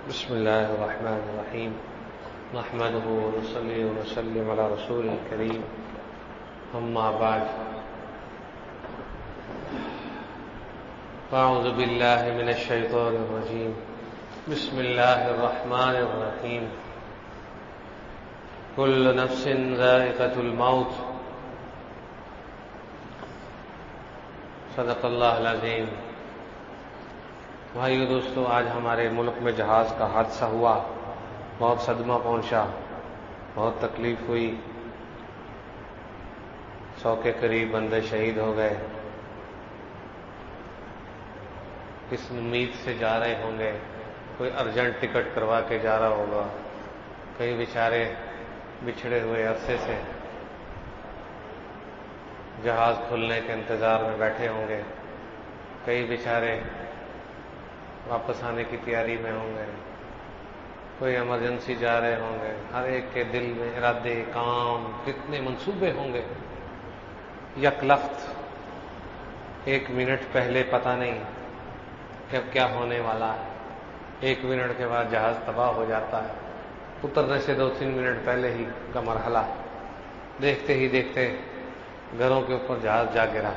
بسم الله الرحمن الرحيم نحمده ونصلي ونسلم على رسول الكريم أما بعد أعوذ بالله من الشيطان الرجيم بسم الله الرحمن الرحيم كل نفس ذائقة الموت صدق اللہ العظیم۔ بھائیو دوستو، آج ہمارے ملک میں جہاز کا حادثہ ہوا، بہت صدمہ پہنچا، بہت تکلیف ہوئی، 100 کے قریب بندے شہید ہو گئے۔ کس امید سے جا رہے ہوں گے، کوئی ارجنٹ ٹکٹ کروا کے جا رہا ہوگا، کئی بیچارے بچھڑے ہوئے عرصے سے جہاز کھلنے کے انتظار میں بیٹھے ہوں گے، کئی بیچارے واپس آنے کی تیاری میں ہوں گے، کوئی ایمرجنسی جا رہے ہوں گے، ہر ایک کے دل میں ارادے، کام، کتنے منصوبے ہوں گے۔ یک لخت 1 منٹ پہلے پتہ نہیں کہ اب کیا ہونے والا ہے، 1 منٹ کے بعد جہاز تباہ ہو جاتا ہے، اترنے سے 2-3 منٹ پہلے ہی کا مرحلہ، دیکھتے ہی دیکھتے گھروں کے اوپر جہاز جا گرا۔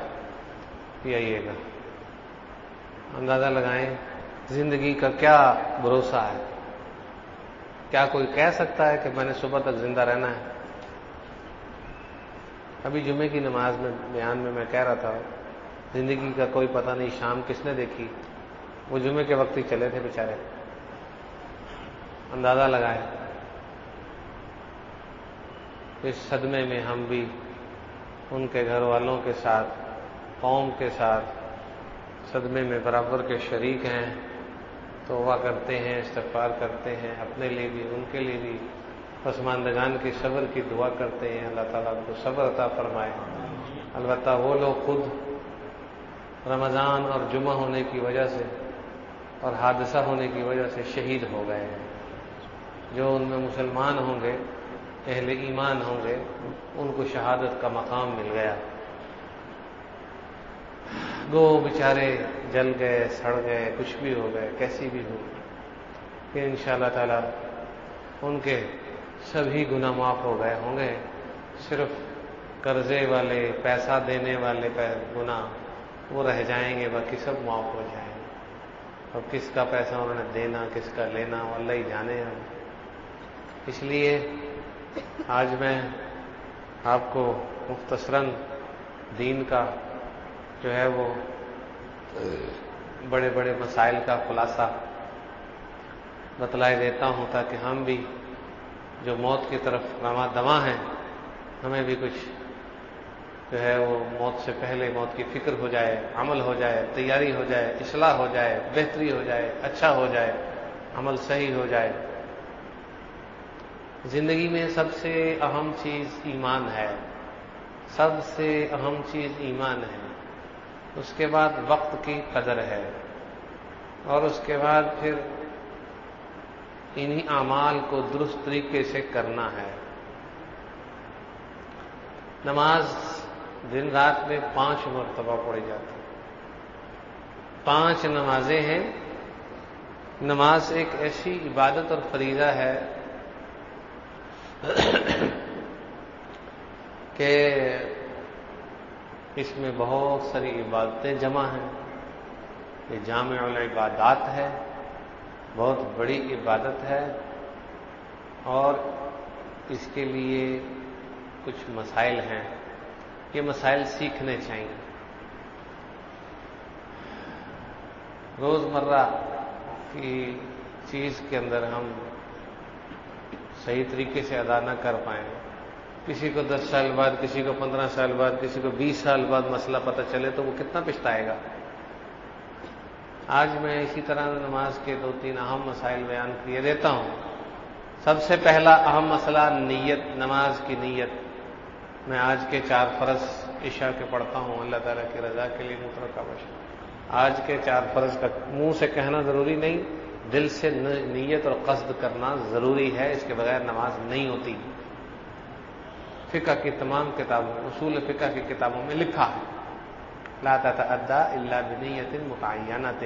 آئیے گا، اندازہ لگائیں زندگی کا کیا بھروسہ ہے؟ کیا کوئی کہہ سکتا ہے کہ میں نے صبح تک زندہ رہنا ہے؟ ابھی جمعے کی نماز میں بیان میں کہہ رہا تھا، زندگی کا کوئی پتہ نہیں، شام کس نے دیکھی؟ وہ جمعے کے وقت ہی چلے تھے بیچارے۔ اندازہ لگائیں، اس صدمے میں ہم بھی ان کے گھر والوں کے ساتھ، قوم کے ساتھ صدمے میں برابر کے شریک ہیں، توبہ کرتے ہیں، استغفار کرتے ہیں، اپنے لیے بھی ان کے لیے بھی، پسماندگان کی صبر کی دعا کرتے ہیں، اللہ تعالیٰ کو صبر عطا فرمائے۔ البتہ وہ لوگ خود رمضان اور جمعہ ہونے کی وجہ سے اور حادثہ ہونے کی وجہ سے شہید ہو گئے ہیں۔ جو ان میں مسلمان ہوں گے، اہل ایمان ہوں گے، ان کو شہادت کا مقام مل گیا۔ گو بیچارے جل گئے، سڑ گئے، کچھ بھی ہو گئے، کیسی بھی ہو، کہ انشاءاللہ تعالی ان کے سبھی گناہ معاف ہو گئے ہوں گے، صرف قرضے والے، پیسہ دینے والے گناہ وہ رہ جائیں گے، باقی سب معاف ہو جائیں گے۔ اب کس کا پیسہ انہوں نے دینا، کس کا لینا، اللہ ہی جانے ہیں۔ اس لیے آج میں آپ کو مختصراً دین کا جو ہے وہ بڑے بڑے مسائل کا خلاصہ بتلائے دیتا ہوں، تاکہ ہم بھی جو موت کی طرف رواں دواں ہیں، ہمیں بھی کچھ جو ہے وہ موت سے پہلے موت کی فکر ہو جائے، عمل ہو جائے، تیاری ہو جائے، اصلاح ہو جائے، بہتری ہو جائے، اچھا ہو جائے، عمل صحیح ہو جائے۔ زندگی میں سب سے اہم چیز ایمان ہے، سب سے اہم چیز ایمان ہے، اس کے بعد وقت کی قدر ہے، اور اس کے بعد پھر انہی اعمال کو درست طریقے سے کرنا ہے۔ نماز دن رات میں 5 مرتبہ پڑھی جاتی ہے، 5 نمازیں ہیں۔ نماز ایک ایسی عبادت اور فریضہ ہے کہ اس میں بہت ساری عبادتیں جمع ہیں، یہ جامع العبادات ہے، بہت بڑی عبادت ہے، اور اس کے لیے کچھ مسائل ہیں، یہ مسائل سیکھنے چاہیے۔ روزمرہ کی چیز کے اندر ہم صحیح طریقے سے ادا نہ کر پائیں، کسی کو 10 سال بعد، کسی کو 15 سال بعد، کسی کو 20 سال بعد مسئلہ پتہ چلے تو وہ کتنا پچھتائے گا۔ آج میں اسی طرح نماز کے 2-3 اہم مسائل بیان کیے دیتا ہوں۔ سب سے پہلا اہم مسئلہ نیت، نماز کی نیت۔ میں آج کے 4 فرض عشاء کے پڑھتا ہوں، اللہ تعالیٰ کی رضا کے لیے مترکہ بشا۔ آج کے 4 فرض کا منہ سے کہنا ضروری نہیں، دل سے نیت اور قصد کرنا ضروری ہے، اس کے بغیر نماز نہیں ہوتی۔ فقہ کی تمام کتابوں میں، اصول فقہ کی کتابوں میں لکھا ہے، لا تتأدى الا بنیت متعینۃ،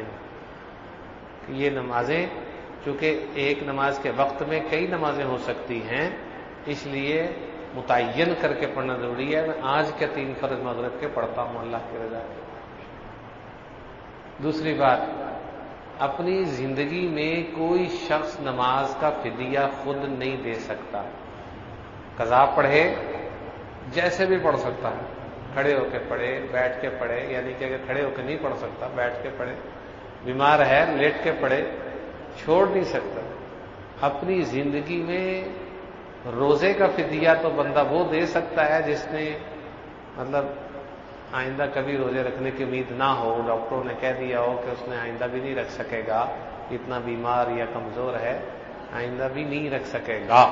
کہ یہ نمازیں چونکہ ایک نماز کے وقت میں کئی نمازیں ہو سکتی ہیں، اس لیے متعین کر کے پڑھنا ضروری ہے۔ میں آج کے 3 فرض مغرب کے پڑھتا ہوں اللہ کی رضا کے۔ دوسری بات، اپنی زندگی میں کوئی شخص نماز کا فدیہ خود نہیں دے سکتا۔ قضا پڑھے، جیسے بھی پڑھ سکتا ہے، کھڑے ہو کے پڑھے، بیٹھ کے پڑھے، یعنی کہ اگر کھڑے ہو کے نہیں پڑھ سکتا بیٹھ کے پڑھے، بیمار ہے لیٹ کے پڑھے، چھوڑ نہیں سکتا۔ اپنی زندگی میں روزے کا فدیہ تو بندہ وہ دے سکتا ہے جس نے مطلب آئندہ کبھی روزے رکھنے کی امید نہ ہو، ڈاکٹروں نے کہہ دیا ہو کہ اس نے آئندہ بھی نہیں رکھ سکے گا، اتنا بیمار یا کمزور ہے، آئندہ بھی نہیں رکھ سکے گا،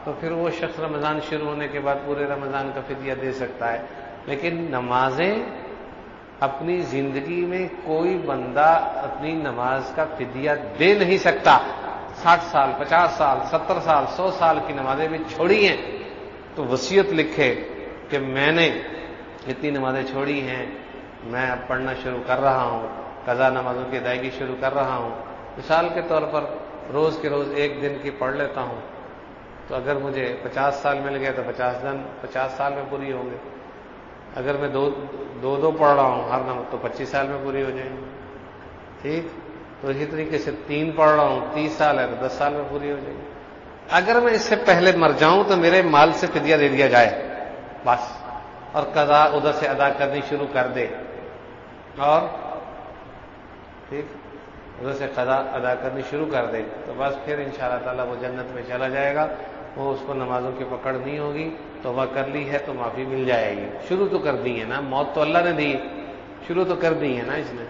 تو پھر وہ شخص رمضان شروع ہونے کے بعد پورے رمضان کا فدیہ دے سکتا ہے۔ لیکن نمازیں اپنی زندگی میں کوئی بندہ اپنی نماز کا فدیہ دے نہیں سکتا۔ 60 سال، 50 سال، 70 سال، 100 سال کی نمازیں بھی چھوڑی ہیں تو وصیت لکھے کہ میں نے اتنی نمازیں چھوڑی ہیں، میں اب پڑھنا شروع کر رہا ہوں، قضا نمازوں کی ادائیگی شروع کر رہا ہوں۔ مثال کے طور پر روز کے روز 1 دن کی پڑھ لیتا ہوں، تو اگر مجھے 50 سال مل گیا تو 50 سال میں پوری ہوں گے۔ اگر میں دو پڑھ رہا ہوں ہر نماز تو 25 سال میں پوری ہو جائیں گی، ٹھیک؟ تو اسی طریقے سے 3 پڑھ رہا ہوں، 30 سال ہے تو 10 سال میں پوری ہو جائے گی۔ اگر میں اس سے پہلے مر جاؤں تو میرے مال سے فدیہ دے دیا جائے بس، اور قضا ادھر سے ادا کرنی شروع کر دے، اور ٹھیک ادھر سے قضا ادا کرنی شروع کر دے تو بس پھر انشاءاللہ تعالیٰ وہ جنت میں چلا جائے گا۔ وہ اس کو نمازوں کی پکڑ نہیں ہوگی، توبہ کر لی ہے تو معافی مل جائے گی۔ شروع تو کر دی ہے نا، موت تو اللہ نے دی، شروع تو کر دی ہے نا اس نے۔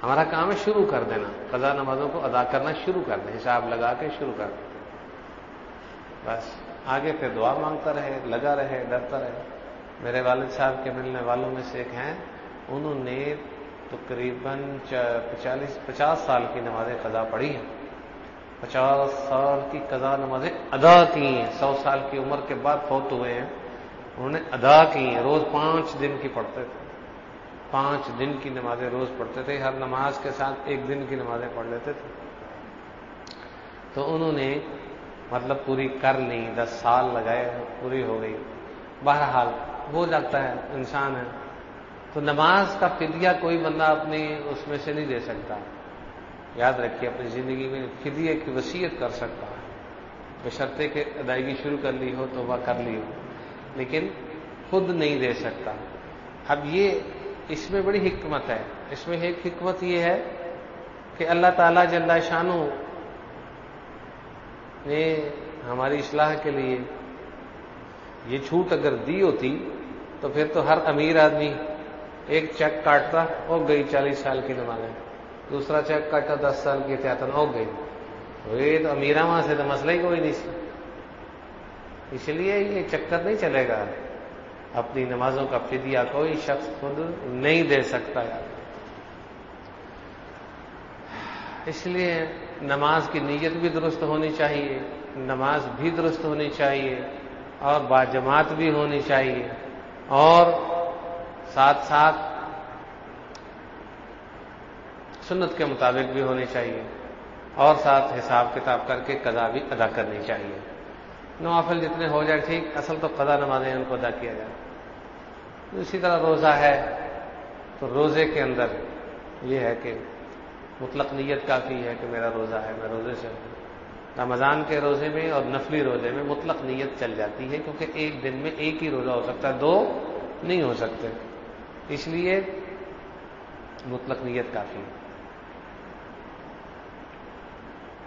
ہمارا کام ہے شروع کر دینا، قضا نمازوں کو ادا کرنا شروع کر دیں، حساب لگا کے شروع کر دیں، بس آگے پھر دعا مانگتا رہے، لگا رہے، ڈرتا رہے۔ میرے والد صاحب کے ملنے والوں میں سے ایک ہیں، انہوں نے تقریباً 50 سال کی نمازیں قضا پڑھی ہیں، 50 سال کی قضا نمازیں ادا کی ہیں، 100 سال کی عمر کے بعد فوت ہوئے ہیں، انہوں نے ادا کی ہیں۔ روز 5 دن کی پڑھتے تھے، 5 دن کی نمازیں روز پڑھتے تھے، ہر نماز کے ساتھ 1 دن کی نمازیں پڑھ لیتے تھے۔ تو انہوں نے مطلب پوری کر لی، 10 سال لگائے، پوری ہو گئی۔ بہرحال ہو جاتا ہے، انسان ہے۔ تو نماز کا فدیہ کوئی بندہ اپنی اس میں سے نہیں دے سکتا، یاد رکھیے، اپنی زندگی میں فدیے کی وصیت کر سکتا ہے، بشرطے کہ ادائیگی شروع کر لی ہو، توبہ کر لی ہو، لیکن خود نہیں دے سکتا۔ اب یہ اس میں بڑی حکمت ہے، اس میں ایک حکمت یہ ہے کہ اللہ تعالیٰ جل شانہ نے ہماری اصلاح کے لیے یہ چھوٹ اگر دی ہوتی تو پھر تو ہر امیر آدمی ایک چیک کاٹتا، ہو گئی 40 سال کی نمازیں، دوسرا چیک کاٹا 10 سال کی احتیاطاً، ہو گئی۔ یہ تو امیرہ وہاں سے تو مسئلہ ہی کوئی نہیں سی، اس لیے یہ چکر نہیں چلے گا، اپنی نمازوں کا فدیہ کوئی شخص خود نہیں دے سکتا ہے۔ اس لیے نماز کی نیت بھی درست ہونی چاہیے، نماز بھی درست ہونی چاہیے، اور باجماعت بھی ہونی چاہیے، اور ساتھ ساتھ سنت کے مطابق بھی ہونی چاہیے، اور ساتھ حساب کتاب کر کے قضا بھی ادا کرنی چاہیے۔ نوافل جتنے ہو جائے ٹھیک، اصل تو قضا نمازیں ان کو ادا کیا جائے۔ اسی طرح روزہ ہے تو روزے کے اندر یہ ہے کہ مطلق نیت کافی ہے کہ میرا روزہ ہے، میں روزے سے ہوں۔ رمضان کے روزے میں اور نفلی روزے میں مطلق نیت چل جاتی ہے، کیونکہ ایک دن میں ایک ہی روزہ ہو سکتا ہے، 2 نہیں ہو سکتے، اس لیے مطلق نیت کافی ہے۔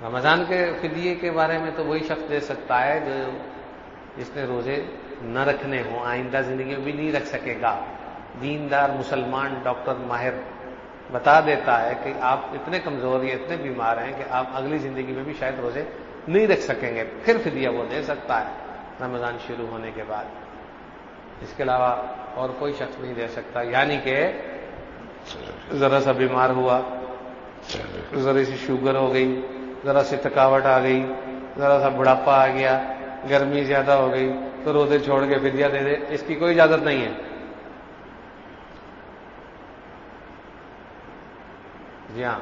رمضان کے فدیے کے بارے میں تو وہی شخص دے سکتا ہے جو جس نے روزے نہ رکھنے ہوں، آئندہ زندگی میں بھی نہیں رکھ سکے گا۔ دیندار مسلمان ڈاکٹر ماہر بتا دیتا ہے کہ آپ اتنے کمزور یا اتنے بیمار ہیں کہ آپ اگلی زندگی میں بھی شاید روزے نہیں رکھ سکیں گے، پھر فدیہ وہ دے سکتا ہے رمضان شروع ہونے کے بعد۔ اس کے علاوہ اور کوئی شخص نہیں دے سکتا، یعنی کہ ذرا سا بیمار ہوا، ذرا سی شوگر ہو گئی، ذرا سی تھکاوٹ آ گئی، ذرا سا بڑھاپا آ گیا، گرمی زیادہ ہو گئی تو روزے چھوڑ کے فدیہ دے دے، اس کی کوئی اجازت نہیں ہے۔ جی ہاں،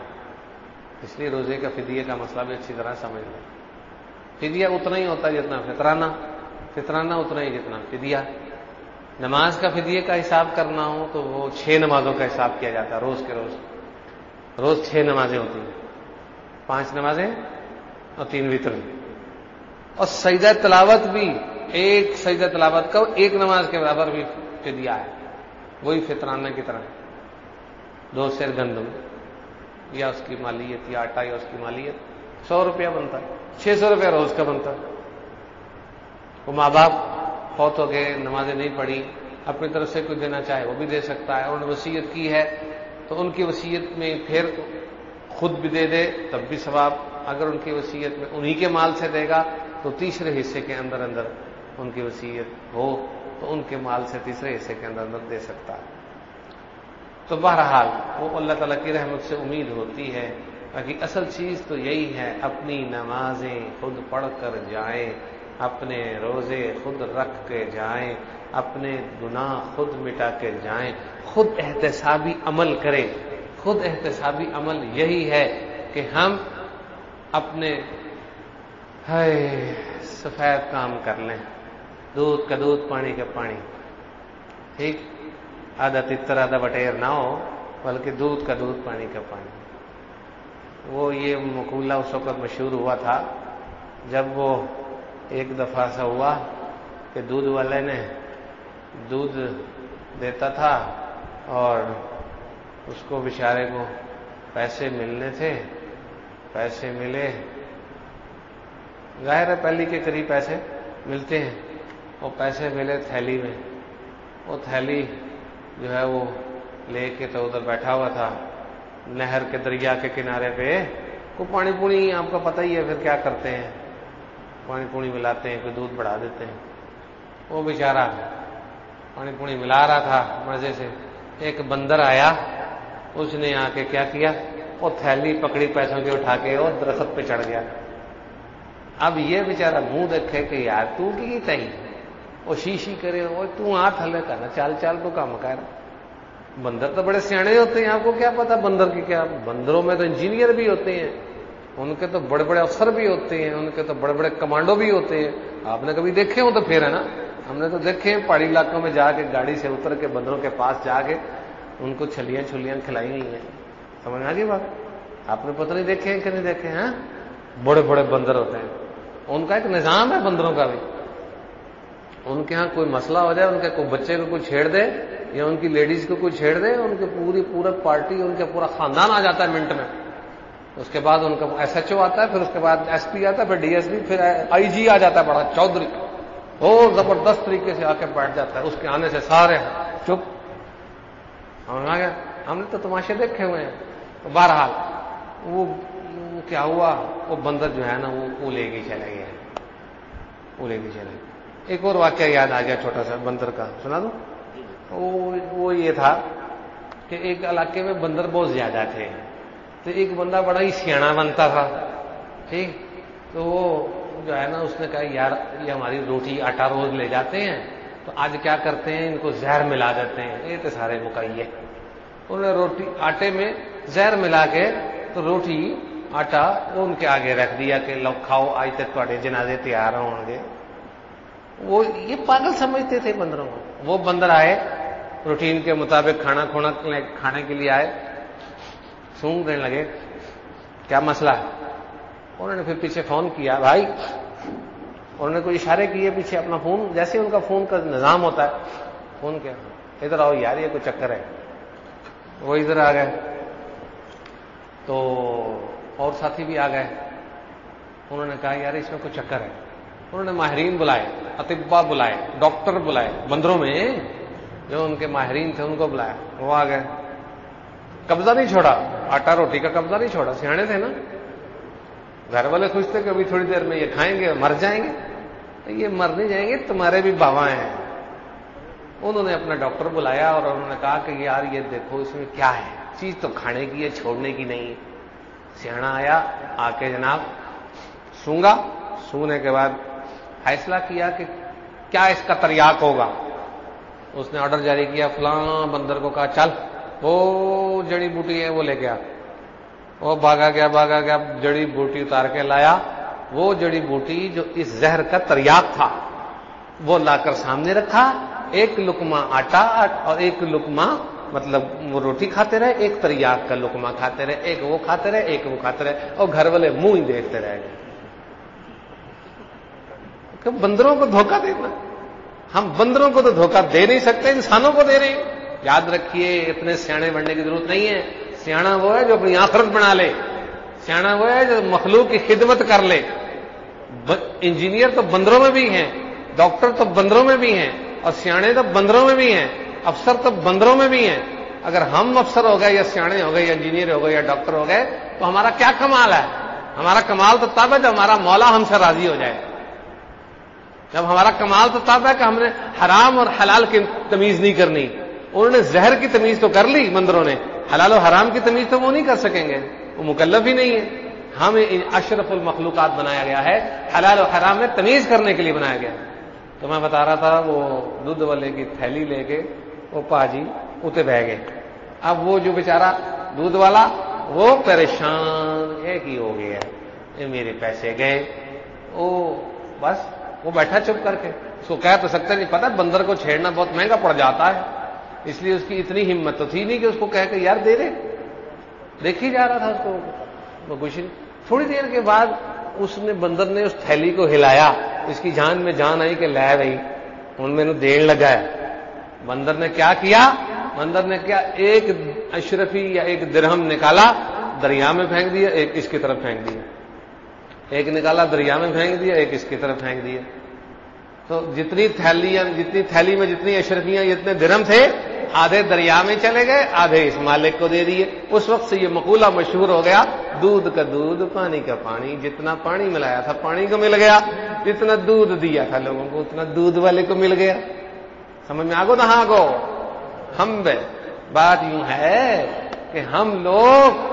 اس لیے روزے کا فدیے کا مسئلہ بھی اچھی طرح سمجھ لیں. فدیہ اتنا ہی ہوتا ہے جتنا فطرانہ اتنا ہی جتنا فدیہ. نماز کا فدیے کا حساب کرنا ہو تو وہ 6 نمازوں کا حساب کیا جاتا ہے روز کے روز 6 نمازیں ہوتی ہیں, 5 نمازیں اور 3 وتر. اور سجدہ تلاوت بھی, ایک سجدہ تلاوت کا 1 نماز کے برابر بھی فدیہ ہے, وہی فطرانہ کی طرح 2 سیر گندم یا اس کی مالیت یا آٹا یا اس کی مالیت 100 روپیہ بنتا ہے, 600 روپیہ روز کا بنتا ہے. وہ ماں باپ فوت ہو گئے, نمازیں نہیں پڑھی, اپنی طرف سے کچھ دینا چاہے وہ بھی دے سکتا ہے. انہوں نے وصیت کی ہے تو ان کی وصیت میں پھر خود بھی دے دے تب بھی ثواب. اگر ان کی وصیت میں انہی کے مال سے دے گا تو تیسرے حصے کے اندر ان کی وصیت ہو تو ان کے مال سے تیسرے حصے کے اندر دے سکتا ہے. تو بہرحال وہ اللہ تعالیٰ کی رحمت سے امید ہوتی ہے. باقی اصل چیز تو یہی ہے, اپنی نمازیں خود پڑھ کر جائیں, اپنے روزے خود رکھ کے جائیں, اپنے گناہ خود مٹا کے جائیں, خود احتسابی عمل کریں. خود احتسابی عمل یہی ہے کہ ہم اپنے سفید کام کر لیں, دودھ کا دودھ پانی کا پانی, ٹھیک, آدھا تتر آدھا بٹیر نہ ہو بلکہ دودھ کا دودھ پانی کا پانی. وہ یہ مقولہ اس وقت مشہور ہوا تھا جب وہ ایک دفعہ ایسا ہوا کہ دودھ والے نے دودھ دیتا تھا اور اس کو بیچارے کو پیسے ملنے تھے. پیسے ملے, ظاہر ہے پہلی کے قریب پیسے ملتے ہیں. وہ پیسے ملے تھیلی میں. وہ تھیلی جو ہے وہ لے کے تو ادھر بیٹھا ہوا تھا نہر کے دریا کے کنارے پہ. کو پانی پونی آپ کو پتہ ہی ہے پھر کیا کرتے ہیں, پانی پونی ملاتے ہیں, کوئی دودھ بڑھا دیتے ہیں. وہ بیچارہ پانی پونی ملا رہا تھا مزے سے. ایک بندر آیا, اس نے آ کے کیا کیا, وہ تھیلی پکڑی پیسوں کی اٹھا کے اور درخت پہ چڑھ گیا. اب یہ بیچارہ منہ دیکھے کہ یار تو کی تھی, وہ شیشی کرے, وہ تو ہاتھ ہلے کا نا, چال چال تو کام کر. بندر تو بڑے سیانے ہوتے ہیں, آپ کو کیا پتا بندر کی کیا. بندروں میں تو انجینئر بھی ہوتے ہیں, ان کے تو بڑے بڑے افسر بھی ہوتے ہیں, ان کے تو بڑے بڑے کمانڈو بھی ہوتے ہیں. آپ نے کبھی دیکھے ہو تو پھر ہے نا, ہم نے تو دیکھے ہیں پہاڑی علاقوں میں جا کے گاڑی سے اتر کے بندروں کے پاس جا کے ان کو چھلیاں کھلائی گئی ہیں. سمجھ آ گئی بات؟ آپ نے پتہ نہیں دیکھے ہیں کہ نہیں دیکھے ہیں. بڑے بڑے بندر ہوتے ہیں, ان کا ایک نظام ہے بندروں کا بھی. ان کے ہاں کوئی مسئلہ ہو جائے, ان کے کوئی بچے کو کوئی چھیڑ دے یا ان کی لیڈیز کو کوئی چھیڑ دے, ان کی پورا پارٹی, ان کا پورا خاندان آ جاتا ہے منٹ میں. اس کے بعد ان کا ایس ایچ او آتا ہے, پھر اس کے بعد ایس پی آتا ہے, پھر ڈی ایس پی, پھر آئی جی آ جاتا ہے بڑا چودھری, اور زبردست طریقے سے آ کے بیٹھ جاتا ہے. اس کے آنے سے سارے چپ. ہم نے تو تماشے دیکھے ہوئے ہیں. بہرحال وہ کیا ہوا, وہ بندر جو ہے نا وہ لے کے چلا گیا. وہ لے کے چلا گیا. ایک اور واقعہ یاد آ گیا چھوٹا سا بندر کا, سنا دوں. وہ یہ تھا کہ ایک علاقے میں بندر بہت زیادہ تھے, تو ایک بندہ بڑا ہی سیانا بنتا تھا, ٹھیک. تو وہ جو ہے نا اس نے کہا یار یہ ہماری روٹی آٹا روز لے جاتے ہیں, تو آج کیا کرتے ہیں ان کو زہر ملا دیتے ہیں. یہ تو سارے مکائیے. انہوں نے روٹی آٹے میں زہر ملا کے تو روٹی آٹا وہ ان کے آگے رکھ دیا کہ لو کھاؤ, آج تک تھوڑے جنازے تیار ہوں گے. وہ یہ پاگل سمجھتے تھے بندروں کو. وہ بندر آئے روٹین کے مطابق کھانے کے لیے آئے, سونگنے لگے کیا مسئلہ ہے. انہوں نے پھر پیچھے فون کیا بھائی, انہوں نے کوئی اشارے کیے پیچھے اپنا فون, جیسے ان کا فون کا نظام ہوتا ہے, فون کیا ادھر آؤ یار یہ کوئی چکر ہے. وہ ادھر آ گئے تو اور ساتھی بھی آ گئے. انہوں نے کہا یار اس میں کوئی چکر ہے. انہوں نے ماہرین بلائے, اطباء بلائے, ڈاکٹر بلائے, بندروں میں جو ان کے ماہرین تھے ان کو بلایا. وہ آ گئے, قبضہ نہیں چھوڑا, آٹا روٹی کا قبضہ نہیں چھوڑا. سیانے تھے نا, گھر والے خوش تھے کہ ابھی تھوڑی دیر میں یہ کھائیں گے مر جائیں گے. یہ مر نہیں جائیں گے, تمہارے بھی باوا ہیں. انہوں نے اپنا ڈاکٹر بلایا اور انہوں نے کہا کہ یار یہ دیکھو اس میں کیا ہے, چیز تو کھانے کی ہے, چھوڑنے کی نہیں. سیانا آیا, آ کے جناب سونگا. سونے کے بعد فیصلہ کیا کہ کیا اس کا تریاق ہوگا. اس نے آرڈر جاری کیا, فلاں بندر کو کہا چل وہ جڑی بوٹی ہے وہ لے کے آ. وہ بھاگا گیا جڑی بوٹی اتار کے لایا. وہ جڑی بوٹی جو اس زہر کا تریاق تھا وہ لا کر سامنے رکھا. ایک لقمہ آٹا اور ایک لقمہ مطلب وہ روٹی کھاتے رہے, ایک تریاق کا لقمہ کھاتے رہے, ایک وہ کھاتے رہے ایک وہ کھاتے رہے, اور گھر والے منہ ہی دیکھتے رہ گئے. کہ بندروں کو دھوکہ دینا, ہم بندروں کو تو دھوکہ دے نہیں سکتے, انسانوں کو دے رہے ہیں. یاد رکھیے اتنے سیانے بننے کی ضرورت نہیں ہے. سیانا وہ ہے جو اپنی آخرت بنا لے, سیانا وہ ہے جو مخلوق کی خدمت کر لے. انجینئر تو بندروں میں بھی ہیں, ڈاکٹر تو بندروں میں بھی ہیں, اور سیانے تو بندروں میں بھی ہیں, افسر تو بندروں میں بھی ہیں. اگر ہم افسر ہو گئے یا سیانے ہو گئے یا انجینئر ہو گئے یا ڈاکٹر ہو گئے تو ہمارا کیا کمال ہے؟ ہمارا کمال تو تب ہے جب ہمارا مولا ہم سے راضی ہو جائے. جب ہمارا کمال تو تب ہے کہ ہم نے حرام اور حلال کی تمیز نہیں کرنی. انہوں نے زہر کی تمیز تو کر لی بندروں نے, حلال و حرام کی تمیز تو وہ نہیں کر سکیں گے, وہ مکلف ہی نہیں ہے. ہمیں اشرف المخلوقات بنایا گیا ہے, حلال و حرام میں تمیز کرنے کے لیے بنایا گیا. تو میں بتا رہا تھا وہ دودھ والے کی تھیلی لے کے وہ پاجی اتنے بہ گئے. اب وہ جو بیچارہ دودھ والا وہ پریشان ایک ہی ہو گیا, یہ میرے پیسے گئے. وہ بس وہ بیٹھا چپ کر کے, اس کو کہہ تو سکتے نہیں, پتہ بندر کو چھیڑنا بہت مہنگا پڑ جاتا ہے, اس لیے اس کی اتنی ہمت تو تھی نہیں کہ اس کو کہہ کے یار دے دے. دیکھی جا رہا تھا اس کو, وہ کچھ نہیں. تھوڑی دیر کے بعد اس نے بندر نے اس تھیلی کو ہلایا, اس کی جان میں جان آئی کہ لے بھائی ہوں میں نے دین لگا ہے. بندر نے کیا کیا, بندر نے کیا ایک اشرفی یا ایک درہم نکالا دریا میں پھینک دیا, ایک اس کی طرف پھینک دیا, ایک نکالا دریا میں پھینک دیا, ایک اس کی طرف پھینک دیا. تو جتنی تھیلی میں جتنی اشرفیاں جتنے درہم تھے آدھے دریا میں چلے گئے, آدھے اس مالک کو دے دیے. اس وقت سے یہ مقولہ مشہور ہو گیا, دودھ کا دودھ پانی کا پانی, جتنا پانی ملایا تھا پانی کو مل گیا, جتنا دودھ دیا تھا لوگوں کو اتنا دودھ والے کو مل گیا. سمجھ میں آگو نہ آگو. ہم بات یوں ہے کہ ہم لوگ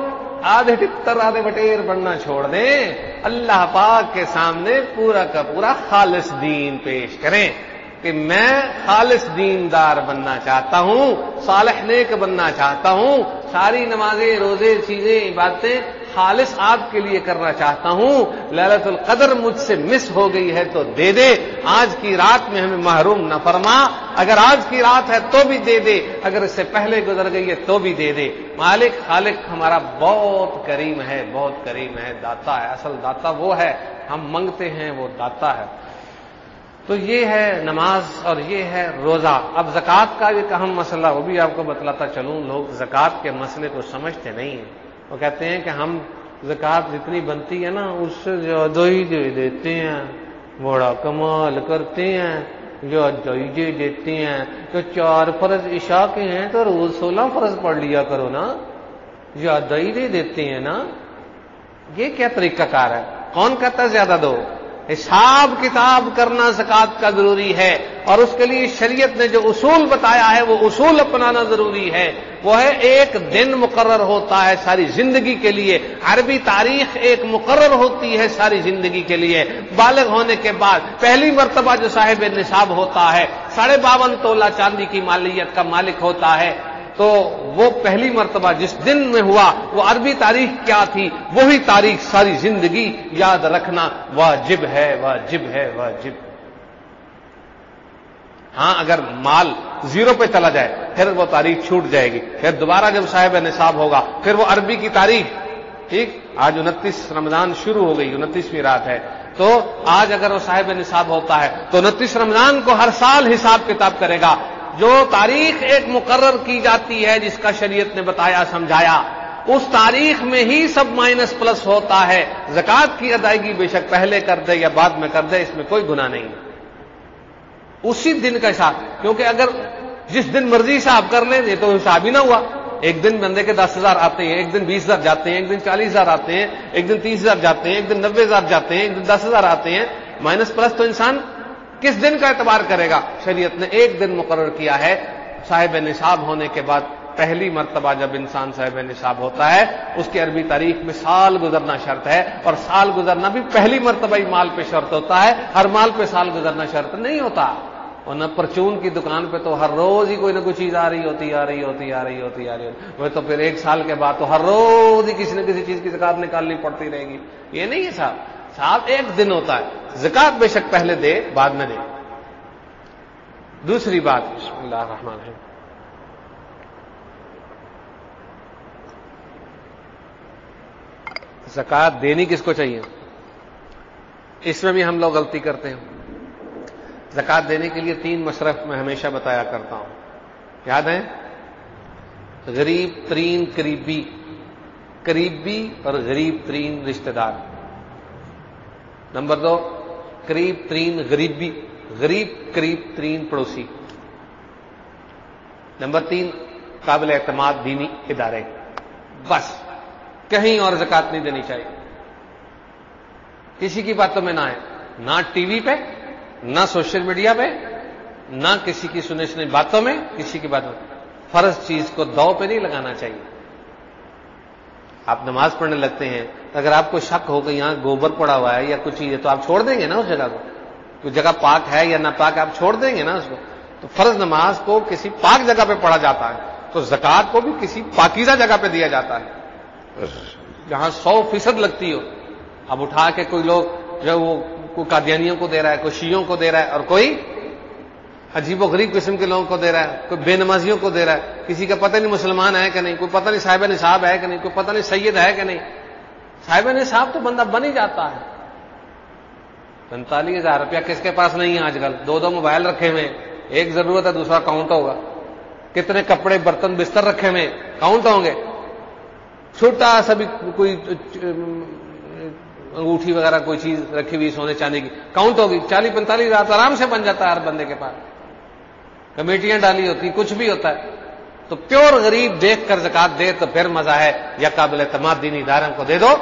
آدھے ٹکر آدھے بٹیر بننا چھوڑ دیں, اللہ پاک کے سامنے پورا کا پورا خالص دین پیش کریں کہ میں خالص دیندار بننا چاہتا ہوں, صالح نیک بننا چاہتا ہوں, ساری نمازیں روزے چیزیں عبادتیں خالص آپ کے لیے کرنا چاہتا ہوں. لیلۃ القدر مجھ سے مس ہو گئی ہے تو دے دے, آج کی رات میں ہمیں محروم نہ فرما. اگر آج کی رات ہے تو بھی دے دے, اگر اس سے پہلے گزر گئی ہے تو بھی دے دے. مالک خالق ہمارا بہت کریم ہے, بہت کریم ہے, داتا ہے. اصل داتا وہ ہے, ہم منگتے ہیں, وہ داتا ہے. تو یہ ہے نماز اور یہ ہے روزہ. اب زکوٰۃ کا ایک اہم مسئلہ وہ بھی آپ کو بتلاتا چلوں. لوگ زکوٰۃ کے مسئلے کو سمجھتے نہیں ہیں. وہ کہتے ہیں کہ ہم زکوٰۃ جتنی بنتی ہے نا اس سے زیادہ ہی دے دیتے ہیں, بڑا کمال کرتے ہیں, جو جائزے دیتے ہیں. تو 4 فرض عشاء کے ہیں تو روز 16 فرض پڑھ لیا کرو نا, زیادہ ہی دے دیتے ہیں نا. یہ کیا طریقہ کار ہے؟ کون کہتا ہے زیادہ دو؟ حساب کتاب کرنا زکوٰۃ کا ضروری ہے, اور اس کے لیے شریعت نے جو اصول بتایا ہے وہ اصول اپنانا ضروری ہے. وہ ہے ایک دن مقرر ہوتا ہے ساری زندگی کے لیے, عربی تاریخ ایک مقرر ہوتی ہے ساری زندگی کے لیے. بالغ ہونے کے بعد پہلی مرتبہ جو صاحب نصاب ہوتا ہے 52.5 تولہ چاندی کی مالیت کا مالک ہوتا ہے, تو وہ پہلی مرتبہ جس دن میں ہوا وہ عربی تاریخ کیا تھی وہی تاریخ ساری زندگی یاد رکھنا واجب ہے, واجب ہے, واجب. ہاں اگر مال 0 پہ چلا جائے پھر وہ تاریخ چھوٹ جائے گی, پھر دوبارہ جب صاحب نصاب ہوگا پھر وہ عربی کی تاریخ. ٹھیک, آج 29 رمضان شروع ہو گئی, 29ویں رات ہے, تو آج اگر وہ صاحب نصاب ہوتا ہے تو 29 رمضان کو ہر سال حساب کتاب کرے گا. جو تاریخ ایک مقرر کی جاتی ہے جس کا شریعت نے بتایا سمجھایا, اس تاریخ میں ہی سب مائنس پلس ہوتا ہے. زکوٰۃ کی ادائیگی بے شک پہلے کر دے یا بعد میں کر دے, اس میں کوئی گناہ نہیں. اسی دن کا حساب, کیونکہ اگر جس دن مرضی حساب کر لیں یہ تو حساب ہی نہ ہوا. ایک دن بندے کے 10,000 آتے ہیں, ایک دن 20,000 جاتے ہیں, ایک دن 40,000 آتے ہیں, ایک دن 30,000 جاتے ہیں, ایک دن 90,000 جاتے ہیں, ایک دن 10,000 آتے ہیں. مائنس پلس تو انسان کس دن کا اعتبار کرے گا؟ شریعت نے ایک دن مقرر کیا ہے صاحب نصاب ہونے کے بعد. پہلی مرتبہ جب انسان صاحب نصاب ہوتا ہے اس کی عربی تاریخ میں سال گزرنا شرط ہے, اور سال گزرنا بھی پہلی مرتبہ ہی مال پہ شرط ہوتا ہے, ہر مال پہ سال گزرنا شرط نہیں ہوتا. اور نہ پرچون کی دکان پہ تو ہر روز ہی کوئی نہ کوئی چیز آ رہی ہوتی وہ تو پھر 1 سال کے بعد تو ہر روز ہی کسی نہ کسی چیز کی زکات نکالنی پڑتی رہے گی. یہ نہیں ہے صاحب 1 دن ہوتا ہے. زکات بے شک پہلے دے بعد میں دے. دوسری بات، بسم اللہ الرحمن الرحیم، زکات دینی کس کو چاہیے؟ اس میں بھی ہم لوگ غلطی کرتے ہیں. زکات دینے کے لیے 3 مصرف میں ہمیشہ بتایا کرتا ہوں، یاد ہے؟ غریب ترین قریبی اور غریب ترین رشتہ دار. نمبر 2 قریب ترین قریب ترین پڑوسی. نمبر 3 قابل اعتماد دینی ادارے. بس کہیں اور زکات نہیں دینی چاہیے. کسی کی باتوں میں نہ آئے، نہ ٹی وی پہ، نہ سوشل میڈیا پہ، نہ کسی کی سنی باتوں میں، کسی کی باتوں میں. فرض چیز کو دو پہ نہیں لگانا چاہیے. آپ نماز پڑھنے لگتے ہیں تو اگر آپ کو شک ہو کہ یہاں گوبر پڑا ہوا ہے یا کچھ چیز ہے تو آپ چھوڑ دیں گے نا اس جگہ کو. کوئی جگہ پاک ہے یا نہ پاک آپ چھوڑ دیں گے نا اس کو. تو فرض نماز کو کسی پاک جگہ پہ پڑھا جاتا ہے تو زکات کو بھی کسی پاکیزہ جگہ پہ دیا جاتا ہے جہاں 100% لگتی ہو. اب اٹھا کے کوئی لوگ جو وہ کوئی قادیانیوں کو دے رہا ہے، کوئی شیعوں کو دے رہا ہے، اور کوئی عجیب و غریب قسم کے لوگوں کو دے رہا ہے، کوئی بے نمازیوں کو دے رہا ہے. کسی کا پتہ نہیں مسلمان ہے کہ نہیں، کوئی پتہ نہیں صاحب نصاب ہے کہ نہیں، کوئی پتہ نہیں سید ہے کہ نہیں. صاحب نصاب تو بندہ بن ہی جاتا ہے. 45,000 روپیہ کس کے پاس نہیں ہے آج کل؟ 2 موبائل رکھے ہوئے، ایک ضرورت ہے دوسرا کاؤنٹ ہوگا. کتنے کپڑے برتن بستر رکھے ہوئے کاؤنٹ ہوں گے. چھوٹا سا بھی کوئی انگوٹھی وغیرہ کوئی چیز رکھی ہوئی سونے چاندی کی کاؤنٹ ہوگی. 40-45,000 آرام سے بن جاتا ہے ہر بندے کے پاس. کمیٹیاں ڈالی ہوتی کچھ بھی ہوتا ہے. تو پیور غریب دیکھ کر زکات دے تو پھر مزہ ہے. یا قابل اعتماد دینی اداروں کو دے دو.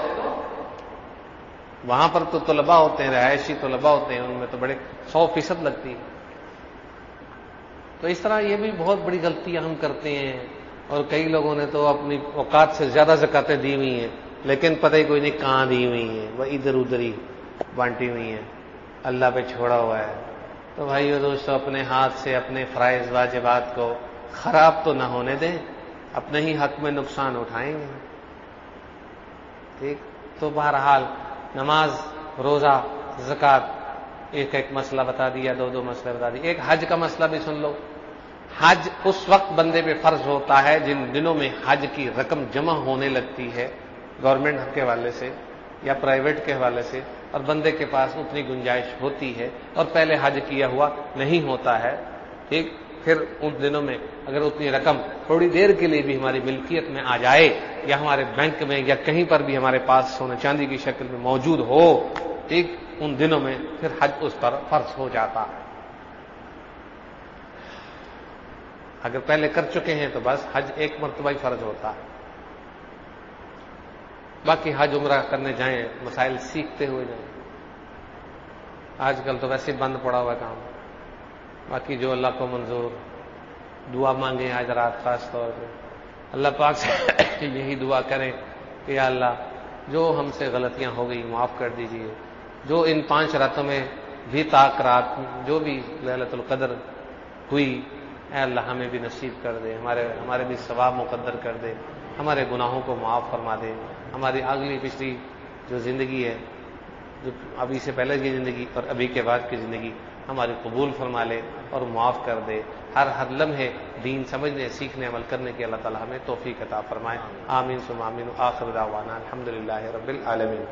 وہاں پر تو طلباء ہوتے ہیں، رہائشی طلباء ہوتے ہیں، ان میں تو بڑے 100% لگتی ہے. تو اس طرح یہ بھی بہت بڑی غلطی ہم کرتے ہیں. اور کئی لوگوں نے تو اپنی اوقات سے زیادہ زکاتیں دی ہوئی ہیں لیکن پتہ ہی کوئی نہیں کہاں دی ہوئی ہیں، وہ ادھر ادھر ہی بانٹی ہوئی ہیں، اللہ پہ چھوڑا ہوا ہے. تو بھائیو دوستو، اپنے ہاتھ سے اپنے فرائض واجبات کو خراب تو نہ ہونے دیں، اپنے ہی حق میں نقصان اٹھائیں گے. ٹھیک. تو بہرحال نماز، روزہ، زکات، ایک مسئلہ بتا دیا، 2 مسئلے بتا دیے. ایک حج کا مسئلہ بھی سن لو. حج اس وقت بندے پہ فرض ہوتا ہے جن دنوں میں حج کی رقم جمع ہونے لگتی ہے گورنمنٹ کے حوالے سے یا پرائیویٹ کے حوالے سے، اور بندے کے پاس اتنی گنجائش ہوتی ہے اور پہلے حج کیا ہوا نہیں ہوتا ہے. ٹھیک. پھر ان دنوں میں اگر اتنی رقم تھوڑی دیر کے لیے بھی ہماری ملکیت میں آ جائے یا ہمارے بینک میں یا کہیں پر بھی ہمارے پاس سونے چاندی کی شکل میں موجود ہو، ٹھیک، ان دنوں میں پھر حج اس پر فرض ہو جاتا ہے. اگر پہلے کر چکے ہیں تو بس حج 1 مرتبہ ہی فرض ہوتا ہے. باقی حج عمرہ کرنے جائیں، مسائل سیکھتے ہوئے جائیں. آج کل تو ویسے بند پڑا ہوا کام. باقی جو اللہ کو منظور، دعا مانگیں آج رات خاص طور پہ اللہ پاک سے یہی دعا کریں کہ یا اللہ جو ہم سے غلطیاں ہو گئی معاف کر دیجیے. جو ان 5 راتوں میں بھی تاک رات جو بھی لیلۃ القدر ہوئی، اے اللہ ہمیں بھی نصیب کر دے، ہمارے بھی ثواب مقدر کر دے، ہمارے گناہوں کو معاف فرما دے. ہماری اگلی پچھلی جو زندگی ہے، جو ابھی سے پہلے کی زندگی اور ابھی کے بعد کی زندگی ہماری قبول فرما لے اور معاف کر دے. ہر لمحے دین سمجھنے، سیکھنے، عمل کرنے کی اللہ تعالی ہمیں توفیق عطا فرمائے. آمین ثم آمین. آخر دعوانا الحمدللہ رب العالمین.